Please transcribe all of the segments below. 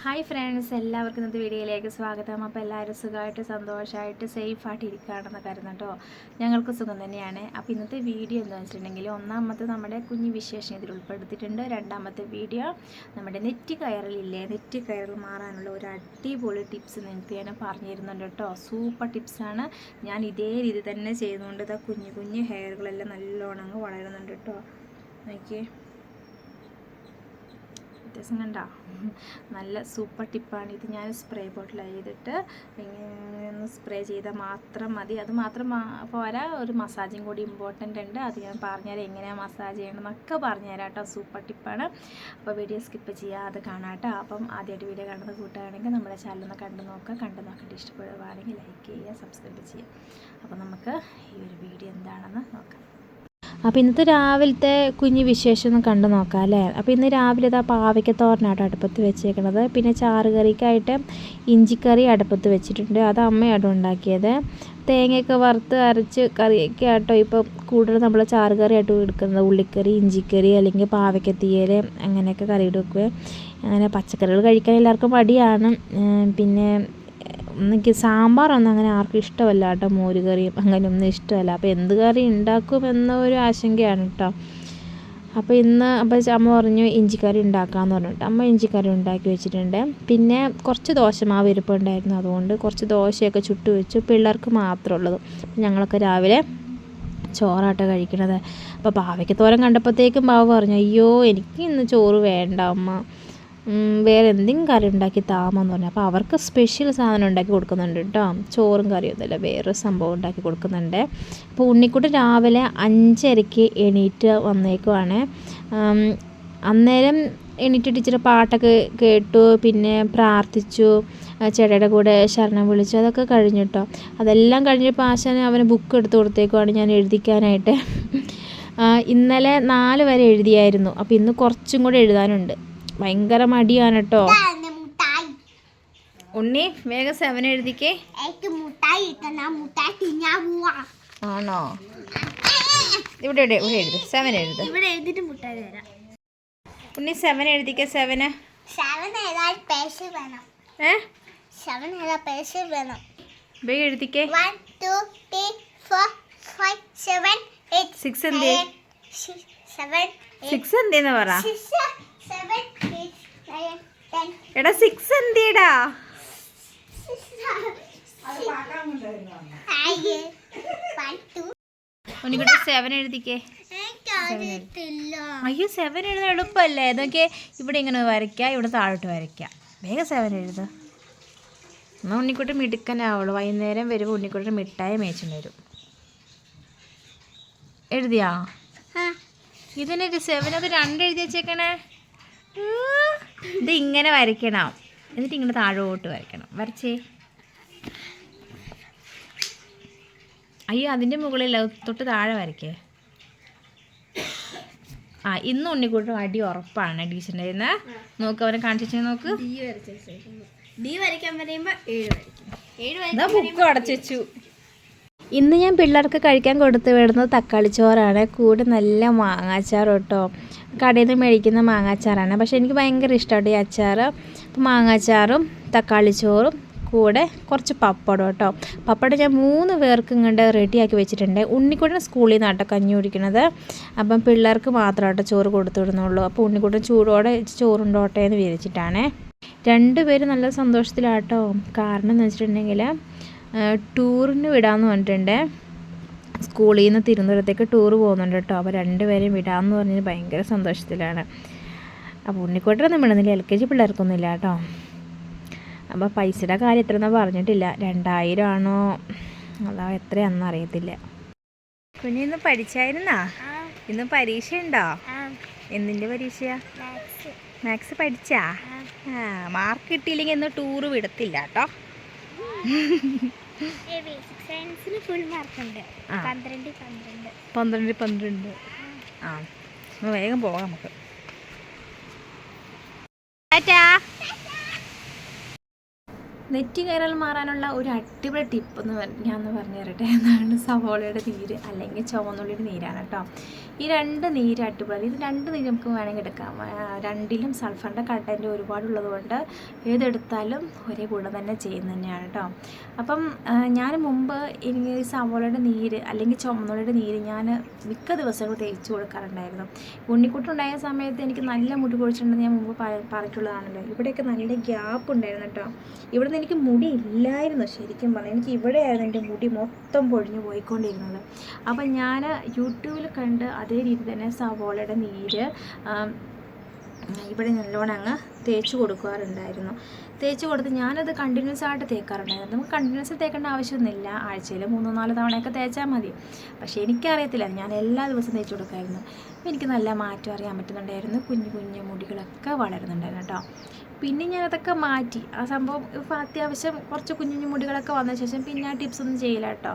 Hi friends, എല്ലാവർക്കും ഇന്നത്തെ വീഡിയോയിലേക്ക് സ്വാഗതം. അപ്പോൾ എല്ലാവരും സുഖമായിട്ട് സന്തോഷമായിട്ട് സേഫായിട്ട് ഇരിക്കുകയാണെന്ന് കരുതുന്നു കേട്ടോ. ഞങ്ങൾക്ക് സുഖം തന്നെയാണ്. അപ്പോൾ ഇന്നത്തെ വീഡിയോ എന്താണെന്ന് വെച്ചിട്ടുണ്ടെങ്കിൽ, ഒന്നാമത്തെ നമ്മുടെ കുഞ്ഞു വിശേഷം ഇതിൽ ഉൾപ്പെടുത്തിയിട്ടുണ്ട്. രണ്ടാമത്തെ വീഡിയോ നമ്മുടെ നെറ്റ് കയറലില്ലേ, നെറ്റ് കയറൽ മാറാനുള്ള ഒരു അടിപൊളി ടിപ്സ് നിങ്ങൾക്ക് ഞാൻ പറഞ്ഞു തരുന്നുണ്ട് കേട്ടോ. സൂപ്പർ ടിപ്സാണ്. ഞാൻ ഇതേ രീതി തന്നെ ചെയ്യുന്നുണ്ട്. ഇതാ കുഞ്ഞു കുഞ്ഞു ഹെയറുകളെല്ലാം നല്ലോണം അങ്ങ് വളരുന്നുണ്ട് കേട്ടോ. നോക്കിയേ, വ്യത്യാസം കണ്ടോ? നല്ല സൂപ്പർ ടിപ്പാണ് ഇത്. ഞാൻ സ്പ്രേ ബോട്ടിൽ ചെയ്തിട്ട് ഇങ്ങനെ സ്പ്രേ ചെയ്താൽ മാത്രം മതി. അത് മാത്രം പോരാ, ഒരു മസാജും കൂടി ഇമ്പോർട്ടൻ്റ് ഉണ്ട്. അത് ഞാൻ പറഞ്ഞുതരാം, എങ്ങനെയാണ് മസാജ് ചെയ്യണമെന്നൊക്കെ പറഞ്ഞുതരാം കേട്ടോ. സൂപ്പർ ടിപ്പാണ്. അപ്പോൾ വീഡിയോ സ്കിപ്പ് ചെയ്യാതെ കാണാം കേട്ടോ. അപ്പം ആദ്യമായിട്ട് വീഡിയോ കാണുന്ന കൂട്ടുകാരാണെങ്കിൽ നമ്മുടെ ചാനലൊന്ന് കണ്ടു നോക്കിയിട്ട് ഇഷ്ടപ്പെടുകയാണെങ്കിൽ ലൈക്ക് ചെയ്യുക, സബ്സ്ക്രൈബ് ചെയ്യുക. അപ്പോൾ നമുക്ക് ഈ ഒരു വീഡിയോ എന്താണെന്ന് നോക്കാം. അപ്പോൾ ഇന്നത്തെ രാവിലത്തെ കുഞ്ഞു വിശേഷം ഒന്ന് കണ്ടു നോക്കാം അല്ലേ. അപ്പോൾ ഇന്ന് രാവിലെ ഇതാ പാവയ്ക്കത്തോരനായിട്ട് അടുപ്പത്ത് വെച്ചേക്കണത്. പിന്നെ ചാറുകറിക്കായിട്ട് ഇഞ്ചിക്കറി അടുപ്പത്ത് വെച്ചിട്ടുണ്ട്. അത് അമ്മയാട്ടോ ഉണ്ടാക്കിയത്. തേങ്ങയൊക്കെ വറുത്ത് അരച്ച് കറിയൊക്കെ ആട്ടോ ഇപ്പോൾ കൂടുതൽ നമ്മൾ ചാറുകറി ആയിട്ട് എടുക്കുന്നത്. ഉള്ളിക്കറി, ഇഞ്ചിക്കറി അല്ലെങ്കിൽ പാവയ്ക്കത്തീയൽ അങ്ങനെയൊക്കെ കറി എടുക്കുക. അങ്ങനെ പച്ചക്കറികൾ കഴിക്കാൻ എല്ലാവർക്കും മടിയാണ്. പിന്നെ എനിക്ക് സാമ്പാറൊന്നും അങ്ങനെ ആർക്കും ഇഷ്ടമല്ല കേട്ടോ. മോരുകറിയും അങ്ങനെയൊന്നും ഇഷ്ടമല്ല. അപ്പോൾ എന്ത് കറി ഉണ്ടാക്കുമെന്ന ഒരു ആശങ്കയാണ് കേട്ടോ. അപ്പോൾ ഇന്ന് അമ്മ പറഞ്ഞു ഇഞ്ചിക്കറി ഉണ്ടാക്കാമെന്ന് പറഞ്ഞിട്ട് അമ്മ ഇഞ്ചിക്കറി ഉണ്ടാക്കി വെച്ചിട്ടുണ്ട്. പിന്നെ കുറച്ച് ദോശമാവ് ഇരിപ്പുണ്ടായിരുന്നു, അതുകൊണ്ട് കുറച്ച് ദോശയൊക്കെ ചുട്ട് വെച്ചു. പിള്ളേർക്ക് മാത്രമുള്ളത്. ഞങ്ങളൊക്കെ രാവിലെ ചോറാട്ടോ കഴിക്കണത്. അപ്പോൾ പാവയ്ക്കത്തോരൻ കണ്ടപ്പോഴത്തേക്കും ബാവ പറഞ്ഞു, അയ്യോ എനിക്ക് ഇന്ന് ചോറ് വേണ്ട അമ്മ, വേറെ എന്തെങ്കിലും കറി ഉണ്ടാക്കി താമെന്ന് പറഞ്ഞു. അപ്പോൾ അവർക്ക് സ്പെഷ്യൽ സാധനം ഉണ്ടാക്കി കൊടുക്കുന്നുണ്ട് കേട്ടോ. ചോറും കറിയൊന്നുമില്ല, വേറൊരു സംഭവം ഉണ്ടാക്കി കൊടുക്കുന്നുണ്ട്. അപ്പോൾ ഉണ്ണിക്കുട്ടി രാവിലെ 5:30 എണീറ്റ് വന്നേക്കുവാണ്. അന്നേരം എണീറ്റ് ടീച്ചർ പാട്ടൊക്കെ കേട്ടു, പിന്നെ പ്രാർത്ഥിച്ചു, ചേട്ടയുടെ കൂടെ ശരണം വിളിച്ചു. അതൊക്കെ കഴിഞ്ഞു കേട്ടോ. അതെല്ലാം കഴിഞ്ഞപ്പോൾ ആശാന് അവന് ബുക്ക് എടുത്ത് കൊടുത്തേക്കുവാണ് ഞാൻ എഴുതിക്കാനായിട്ട്. ഇന്നലെ 4 വരെ എഴുതിയായിരുന്നു. അപ്പോൾ ഇന്ന് കുറച്ചും കൂടെ എഴുതാനുണ്ട്. ഭയങ്കര മടിയാണ് കേട്ടോ. ഉണ്ണി വേഗം 7 എഴുതിക്കേ. ആണോ? ഇവിടെ എഴുത്, 7 എഴുത്. ഉണ്ണി 7 എഴുതിക്കേ. 7 വേഗം എഴുതിക്കേ. 1 2 3 4 5 7 8 6 എന്തേ? 6 എന്തേന്ന് പറ. എടാ 6 എന്തേടാ? ഉണ്ണിക്കുട്ടി 7 എഴുതിക്കേ. അയ്യോ 7 എഴുതാൻ എളുപ്പമല്ലേ? ഇതൊക്കെ ഇവിടെ ഇങ്ങനെ വരയ്ക്കാം, ഇവിടെ താഴോട്ട് വരയ്ക്കാം. വേഗം 7 എഴുത. എന്നാൽ ഉണ്ണിക്കുട്ടി മിടുക്കനാവുള്ളൂ. വൈകുന്നേരം വരുമ്പോൾ ഉണ്ണിക്കുട്ടി മിഠായി മേടിച്ചിട്ട് വരും. എഴുതിയാ? ഇതിനൊരു 7 അത് 2 എഴുതി വെച്ചേക്കണേ. ഇത് ഇങ്ങനെ വരയ്ക്കണം, എന്നിട്ട് ഇങ്ങനെ താഴോട്ട് വരയ്ക്കണം. വരച്ചേ. അയ്യോ അതിൻ്റെ മുകളിൽ തൊട്ട് താഴെ വരയ്ക്കേ. ഇന്ന് ഉണ്ണിക്കൂട്ടും അടി ഉറപ്പാണ് ടീച്ചറിൻ്റെ കയ്യിൽ. നോക്ക്, അവനെ കാണിച്ചു നോക്ക്. ബുക്ക് അടച്ചു വെച്ചു. ഇന്ന് ഞാൻ പിള്ളേർക്ക് കഴിക്കാൻ കൊടുത്തു വിടുന്നത് തക്കാളിച്ചോറാണ്. കൂടെ നല്ല മാങ്ങാച്ചാർ കേട്ടോ. കടയിൽ നിന്ന് മേടിക്കുന്ന മാങ്ങാച്ചാറാണ്. പക്ഷേ എനിക്ക് ഭയങ്കര ഇഷ്ടമാണ് ഈ അച്ചാർ. അപ്പോൾ മാങ്ങാച്ചാറും തക്കാളിച്ചോറും കൂടെ കുറച്ച് പപ്പടം കേട്ടോ. പപ്പടം ഞാൻ 3 പേർക്ക് ഇങ്ങോട്ട് റെഡിയാക്കി വെച്ചിട്ടുണ്ട്. ഉണ്ണിക്കുട്ടൻ സ്കൂളിൽ നിന്നാട്ടോ കഞ്ഞി കുടിക്കണത്. അപ്പം പിള്ളേർക്ക് മാത്രമായിട്ട് ചോറ് കൊടുത്തു വിടുന്നുള്ളൂ. അപ്പോൾ ഉണ്ണിക്കുട്ടൻ ചൂടോടെ ചോറുണ്ടോട്ടെ എന്ന് വിചാരിച്ചിട്ടാണ്. 2 പേരും നല്ല സന്തോഷത്തിലാട്ടോ. കാരണം എന്ന് വെച്ചിട്ടുണ്ടെങ്കിൽ ടൂറിന് വിടാമെന്ന് പറഞ്ഞിട്ടുണ്ട്. സ്കൂളിൽ നിന്ന് തിരുവനന്തപുരത്തേക്ക് ടൂർ പോകുന്നുണ്ട് കേട്ടോ. അപ്പോൾ 2 പേരെയും വിടാമെന്ന് പറഞ്ഞ് ഭയങ്കര സന്തോഷത്തിലാണ്. അപ്പോൾ ഉണ്ണിക്കോട്ടൊന്നും വിടുന്നില്ല, LKG പിള്ളേർക്കൊന്നും ഇല്ല കേട്ടോ. അപ്പോൾ പൈസയുടെ കാര്യം എത്രയെന്ന് പറഞ്ഞിട്ടില്ല. 2000 ആണോ അതാ എത്രയാണെന്ന് അറിയത്തില്ല. കുഞ്ഞിന്ന് പഠിച്ചായിരുന്നാ? ഇന്ന് പരീക്ഷ ഉണ്ടോ? എന്തിൻ്റെ പരീക്ഷയാ? മാത്സ് പഠിച്ചാ? മാർക്ക് കിട്ടിയില്ലെങ്കിൽ ഇന്ന് ടൂറ് വിടത്തില്ല കേട്ടോ. ഫുൾ മാർക്കുണ്ട്. 12. വേഗം പോകാം നമുക്ക്. നെറ്റി കയറൽ മാറാനുള്ള ഒരു അടിപൊളി ടിപ്പ് എന്ന് ഞാൻ പറഞ്ഞു തരട്ടെ. എന്നാണ് സവോളയുടെ നീര് അല്ലെങ്കിൽ ചുവന്നുള്ളിയുടെ നീരാണ് കേട്ടോ. ഈ രണ്ട് നീര് അടിപൊളി. ഇത് രണ്ട് നീര് നമുക്ക് വേണമെങ്കിൽ എടുക്കാം. രണ്ടിലും സൾഫറിൻ്റെ കണ്ടൻറ്റ് ഒരുപാടുള്ളത് കൊണ്ട് ഏതെടുത്താലും ഒരേ ഗുണം തന്നെ ചെയ്യുന്നത് തന്നെയാണ് കേട്ടോ. അപ്പം ഞാൻ മുമ്പ് എനിക്ക് ഈ സവോളയുടെ നീര് അല്ലെങ്കിൽ ചുവന്നുള്ളിയുടെ നീര് ഞാൻ മിക്ക ദിവസങ്ങളും തേച്ച് കൊടുക്കാറുണ്ടായിരുന്നു. ഉണ്ണിക്കുട്ടുണ്ടായ സമയത്ത് എനിക്ക് നല്ല മുടി കൊഴിച്ചിട്ടുണ്ടെന്ന് ഞാൻ മുമ്പ് പറഞ്ഞിട്ടുള്ളതാണല്ലോ. ഇവിടെയൊക്കെ നല്ല ഗ്യാപ്പ് ഉണ്ടായിരുന്നു കേട്ടോ. ഇവിടെ എനിക്ക് മുടി ഇല്ലായിരുന്നു ശരിക്കും പറഞ്ഞാൽ. എനിക്ക് ഇവിടെയായിരുന്നു എൻ്റെ മുടി മൊത്തം പൊഴിഞ്ഞു പോയിക്കൊണ്ടിരുന്നത്. അപ്പം ഞാൻ യൂട്യൂബിൽ കണ്ട് അതേ രീതി തന്നെ സവോളയുടെ നീര് ഇവിടെ നല്ലോണം അങ്ങ് തേച്ച് കൊടുക്കാറുണ്ടായിരുന്നു. തേച്ച് കൊടുത്ത് ഞാനത് കണ്ടിന്യൂസ് ആയിട്ട് തേക്കാറുണ്ടായിരുന്നു. നമുക്ക് കണ്ടിന്യൂസ് തേക്കേണ്ട ആവശ്യമൊന്നുമില്ല. ആഴ്ചയിൽ 3-4 തവണയൊക്കെ തേച്ചാൽ മതി. പക്ഷേ എനിക്കറിയത്തില്ല, ഞാൻ എല്ലാ ദിവസവും തേച്ച് കൊടുക്കായിരുന്നു. എനിക്ക് നല്ല മാറ്റം അറിയാൻ പറ്റുന്നുണ്ടായിരുന്നു. കുഞ്ഞു കുഞ്ഞു മുടികളൊക്കെ വളരുന്നുണ്ടായിരുന്നു കേട്ടോ. പിന്നെ ഞാനതൊക്കെ മാറ്റി. ആ സംഭവം ഇപ്പോൾ അത്യാവശ്യം കുറച്ച് കുഞ്ഞു കുഞ്ഞു മുടികളൊക്കെ വന്ന ശേഷം പിന്നെ ആ ടിപ്സ് ഒന്നും ചെയ്യില്ല കേട്ടോ.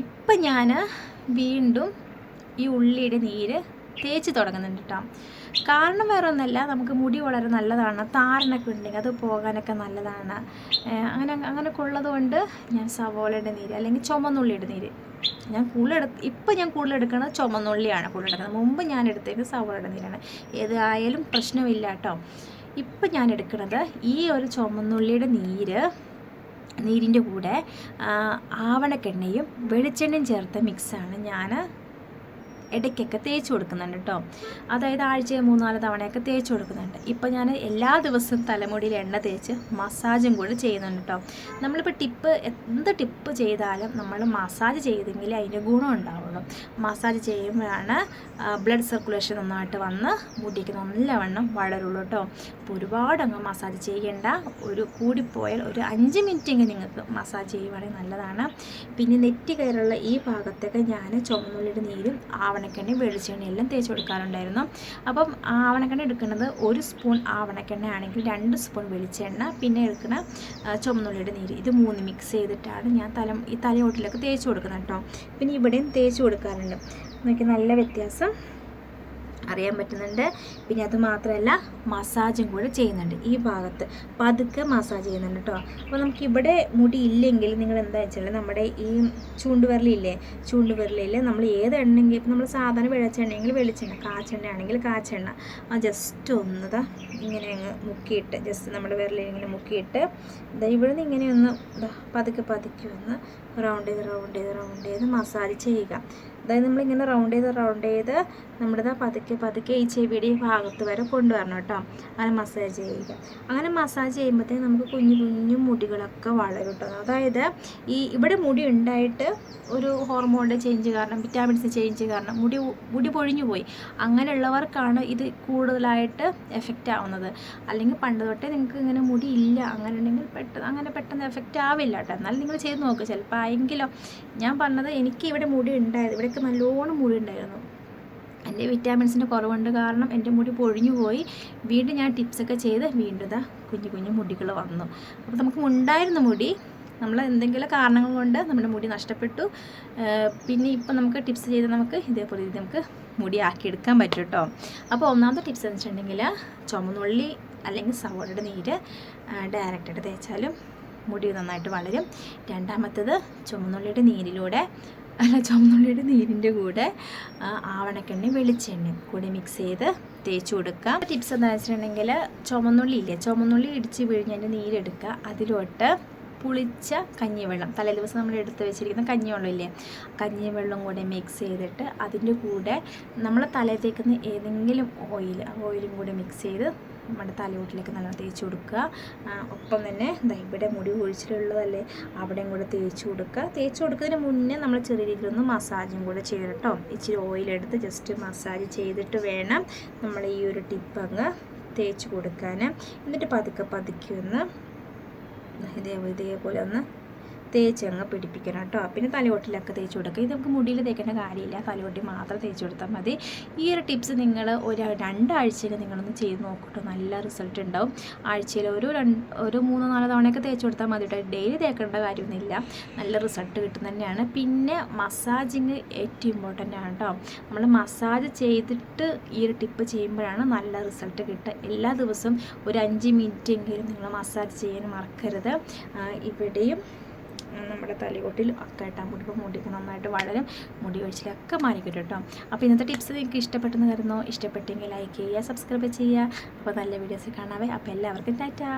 ഇപ്പം ഞാൻ വീണ്ടും ഈ ഉള്ളിയുടെ നീര് തേച്ച് തുടങ്ങുന്നുണ്ട് കേട്ടോ. കാരണം വേറെ ഒന്നല്ല, നമുക്ക് മുടി വളരെ നല്ലതാണ്. താരനൊക്കെ ഉണ്ടെങ്കിൽ അത് പോകാനൊക്കെ നല്ലതാണ്. അങ്ങനെയൊക്കെ ഉള്ളത് കൊണ്ട് ഞാൻ സവോളയുടെ നീര് അല്ലെങ്കിൽ ചുമന്നുള്ളിയുടെ നീര് ഞാൻ കൂടുതൽ എടുക്കുന്നത് ചുമന്നുള്ളിയാണ് കൂടുതലെടുക്കുന്നത്. മുമ്പ് ഞാൻ എടുത്തത് സവോളയുടെ നീരാണ്. ഏതായാലും പ്രശ്നമില്ല കേട്ടോ. ഇപ്പം ഞാൻ എടുക്കുന്നത് ഈ ഒരു ചുമന്നുള്ളിയുടെ നീരിൻ്റെ കൂടെ ആവണക്കെണ്ണയും വെളിച്ചെണ്ണയും ചേർത്ത മിക്സാണ് ഞാൻ ഇടയ്ക്കൊക്കെ തേച്ച് കൊടുക്കുന്നുണ്ട് കേട്ടോ. അതായത് ആഴ്ചയിൽ 3-4 തവണയൊക്കെ തേച്ച് കൊടുക്കുന്നുണ്ട്. ഇപ്പം ഞാൻ എല്ലാ ദിവസവും തലമുടിയിൽ എണ്ണ തേച്ച് മസാജും കൂടി ചെയ്യുന്നുണ്ട് കേട്ടോ. നമ്മളിപ്പോൾ എന്ത് ടിപ്പ് ചെയ്താലും നമ്മൾ മസാജ് ചെയ്തെങ്കിൽ അതിൻ്റെ ഗുണം ഉണ്ടാവുള്ളൂ. മസാജ് ചെയ്യുമ്പോഴാണ് ബ്ലഡ് സർക്കുലേഷൻ നന്നായിട്ട് വന്ന് മുടിക്ക് നല്ലവണ്ണം വളരുള്ളൂ കേട്ടോ. അപ്പോൾ ഒരുപാട് അങ്ങ് മസാജ് ചെയ്യേണ്ട. കൂടിപ്പോയാൽ ഒരു 5 മിനിറ്റെങ്കിലും നിങ്ങൾക്ക് മസാജ് ചെയ്യുവാണെങ്കിൽ നല്ലതാണ്. പിന്നെ നെറ്റി കയറുള്ള ഈ ഭാഗത്തൊക്കെ ഞാൻ ചുവന്നുള്ളിയുടെ നീരും ആവണക്കെണ്ണയും വെളിച്ചെണ്ണയും എല്ലാം തേച്ച് കൊടുക്കാറുണ്ടായിരുന്നു. അപ്പം ആവണക്കെണ്ണ എടുക്കുന്നത് 1 സ്പൂൺ ആവണക്കെണ്ണ ആണെങ്കിൽ 2 സ്പൂൺ വെളിച്ചെണ്ണ, പിന്നെ എടുക്കുന്ന ചുവന്നുള്ളിയുടെ നീര്, ഇത് 3 മിക്സ് ചെയ്തിട്ടാണ് ഞാൻ ഈ തലയോട്ടിലൊക്കെ തേച്ച് കൊടുക്കുന്നത് കേട്ടോ. പിന്നെ ഇവിടെയും തേച്ച് കൊടുക്കാറുണ്ട്. നോക്കി നല്ല വ്യത്യാസം അറിയാൻ പറ്റുന്നുണ്ട്. പിന്നെ അത് മാത്രമല്ല മസാജും കൂടെ ചെയ്യുന്നുണ്ട്. ഈ ഭാഗത്ത് പതുക്കെ മസാജ് ചെയ്യുന്നുണ്ട് കേട്ടോ. അപ്പോൾ നമുക്കിവിടെ മുടി ഇല്ലെങ്കിൽ നിങ്ങൾ എന്താ വെച്ചാൽ നമ്മുടെ ഈ ചൂണ്ടുവിരലിൽ നമ്മൾ ഏത് എണ്ണയെങ്കിൽ ഇപ്പം നമ്മൾ സാധാരണ വെളിച്ചെണ്ണയെങ്കിൽ വെളിച്ചെണ്ണ, കാച്ചെണ്ണ ആണെങ്കിൽ കാച്ചെണ്ണ ജസ്റ്റ് ഒന്ന് ഇങ്ങനെ അങ്ങ് മുക്കിയിട്ട് ജസ്റ്റ് നമ്മുടെ വിരലിൽ ഇങ്ങനെ മുക്കിയിട്ട് ഇവിടെ നിന്ന് ഇങ്ങനെ ഒന്ന് പതുക്കെ ഒന്ന് റൗണ്ട് ചെയ്ത് മസാജ് ചെയ്യുക. അതായത് നമ്മളിങ്ങനെ റൗണ്ട് ചെയ്ത് നമ്മുടെ പതുക്കെ ഈ ചെവിയുടെ ഈ ഭാഗത്ത് വരെ കൊണ്ടുവരണം കേട്ടോ. അങ്ങനെ മസാജ് ചെയ്യുക. അങ്ങനെ മസാജ് ചെയ്യുമ്പോഴത്തേക്ക് നമുക്ക് കുഞ്ഞു കുഞ്ഞു മുടികളൊക്കെ വളരും കേട്ടോ. അതായത് ഇവിടെ മുടി ഉണ്ടായിട്ട് ഒരു ഹോർമോണിൻ്റെ ചേഞ്ച് കാരണം, വിറ്റാമിൻസ് ചേഞ്ച് കാരണം മുടി പൊഴിഞ്ഞു പോയി. അങ്ങനെയുള്ളവർക്കാണ് ഇത് കൂടുതലായിട്ട് എഫക്റ്റ് ആവുന്നത്. അല്ലെങ്കിൽ പണ്ട് തൊട്ടേ നിങ്ങൾക്ക് ഇങ്ങനെ മുടി ഇല്ല, അങ്ങനെ ഉണ്ടെങ്കിൽ പെട്ടെന്ന് എഫക്റ്റ് ആവില്ല കേട്ടോ. എന്നാലും നിങ്ങൾ ചെയ്ത് നോക്കുക. ചിലപ്പോൾ ആയെങ്കിലോ. ഞാൻ പറഞ്ഞത് എനിക്ക് ഇവിടെ മുടി ഉണ്ടായത്, ഇവിടെയൊക്കെ നല്ലോണം മുടി ഉണ്ടായിരുന്നു. എൻ്റെ വിറ്റാമിൻസിൻ്റെ കുറവുണ്ട് കാരണം എൻ്റെ മുടി പൊഴിഞ്ഞു പോയി. വീണ്ടും ഞാൻ ടിപ്സൊക്കെ ചെയ്ത് വീണ്ടും കുഞ്ഞു കുഞ്ഞു മുടികൾ വന്നു. അപ്പോൾ നമുക്ക് ഉണ്ടായിരുന്ന മുടി നമ്മൾ എന്തെങ്കിലും കാരണങ്ങൾ കൊണ്ട് നമ്മുടെ മുടി നഷ്ടപ്പെട്ടു. പിന്നെ ഇപ്പം നമുക്ക് ടിപ്സ് ചെയ്ത് നമുക്ക് ഇതേപോലെ നമുക്ക് മുടി ആക്കിയെടുക്കാൻ പറ്റും കേട്ടോ. അപ്പോൾ ഒന്നാമത്തെ ടിപ്സ് എന്ന് വെച്ചിട്ടുണ്ടെങ്കിൽ ചുമന്നുള്ളി അല്ലെങ്കിൽ സവോളയുടെ നീര് ഡയറക്റ്റായിട്ട് തേച്ചാലും മുടി നന്നായിട്ട് വളരും. രണ്ടാമത്തേത് ചുമന്നുള്ളിയുടെ നീരിൻ്റെ കൂടെ ആവണക്കെണ്ണയും വെളിച്ചെണ്ണയും കൂടി മിക്സ് ചെയ്ത് തേച്ച് കൊടുക്കുക. ടിപ്സ് എന്താണെന്ന് വെച്ചിട്ടുണ്ടെങ്കിൽ ചുമന്നുള്ളി ഇടിച്ച് പിഴിഞ്ഞതിൻ്റെ നീരെടുക്കുക. അതിലോട്ട് പുളിച്ച കഞ്ഞിവെള്ളം, തലേദിവസം നമ്മൾ എടുത്ത് വെച്ചിരിക്കുന്ന കഞ്ഞിവെള്ളം കൂടെ മിക്സ് ചെയ്തിട്ട് അതിൻ്റെ കൂടെ നമ്മൾ തലയിൽ തേക്കുന്ന ഏതെങ്കിലും ഓയിലും കൂടെ മിക്സ് ചെയ്ത് നമ്മുടെ തലയോട്ടിലേക്ക് നല്ല തേച്ച് കൊടുക്കുക. ഒപ്പം തന്നെ ഇവിടെ മുടി ഒഴിച്ചിട്ടുള്ളതല്ലേ അവിടെയും കൂടെ തേച്ച് കൊടുക്കുക. തേച്ച് കൊടുക്കുന്നതിന് മുന്നേ നമ്മൾ ചെറിയ രീതിയിലൊന്ന് മസാജും കൂടെ ചെയ്തിട്ടോ. ഇച്ചിരി ഓയിലെടുത്ത് ജസ്റ്റ് മസാജ് ചെയ്തിട്ട് വേണം നമ്മൾ ഈ ഒരു ടിപ്പ് അങ്ങ് തേച്ച് കൊടുക്കാൻ. എന്നിട്ട് പതുക്കെ ഒന്ന് ഇതേപോലെ ഒന്ന് തേച്ചങ്ങ് പിടിപ്പിക്കണം കേട്ടോ. പിന്നെ തലയോട്ടിലൊക്കെ തേച്ച് കൊടുക്കുക. ഇത് നമുക്ക് മുടിയിൽ തേക്കേണ്ട കാര്യമില്ല, തലയോട്ടി മാത്രം തേച്ച് കൊടുത്താൽ മതി. ഈ ഒരു ടിപ്സ് നിങ്ങൾ ഒരു 2 ആഴ്ചയിൽ നിങ്ങളൊന്ന് ചെയ്ത് നോക്കട്ടോ, നല്ല റിസൾട്ട് ഉണ്ടാവും. ആഴ്ചയിൽ ഒരു 3-4 തവണയൊക്കെ തേച്ച് കൊടുത്താൽ മതി കേട്ടോ. ഡെയിലി തേക്കേണ്ട കാര്യമൊന്നുമില്ല, നല്ല റിസൾട്ട് കിട്ടും തന്നെയാണ്. പിന്നെ മസാജിങ് ഏറ്റവും ഇമ്പോർട്ടൻ്റ് ആണ് കേട്ടോ. നമ്മൾ മസാജ് ചെയ്തിട്ട് ഈ ഒരു ടിപ്പ് ചെയ്യുമ്പോഴാണ് നല്ല റിസൾട്ട് കിട്ടുക. എല്ലാ ദിവസവും ഒരു 5 മിനിറ്റ് എങ്കിലും നിങ്ങൾ മസാജ് ചെയ്യാൻ മറക്കരുത്. ഇവിടെയും നമ്മുടെ തലയോട്ടിലും ഒക്കെ ഇട്ടാൽ മുടിക്ക് നന്നായിട്ട് വളരും, മുടി ഒഴിച്ചിലൊക്കെ മാറിക്കിട്ടും കേട്ടോ. അപ്പോൾ ഇന്നത്തെ ടിപ്സ് നിങ്ങൾക്ക് ഇഷ്ടപ്പെട്ടെന്ന് കരുതുന്നു. ഇഷ്ടപ്പെട്ടെങ്കിൽ ലൈക്ക് ചെയ്യുക, സബ്സ്ക്രൈബ് ചെയ്യുക. അപ്പോൾ നല്ല വീഡിയോസ് കാണാവേ. അപ്പോൾ എല്ലാവർക്കും ടാറ്റാ.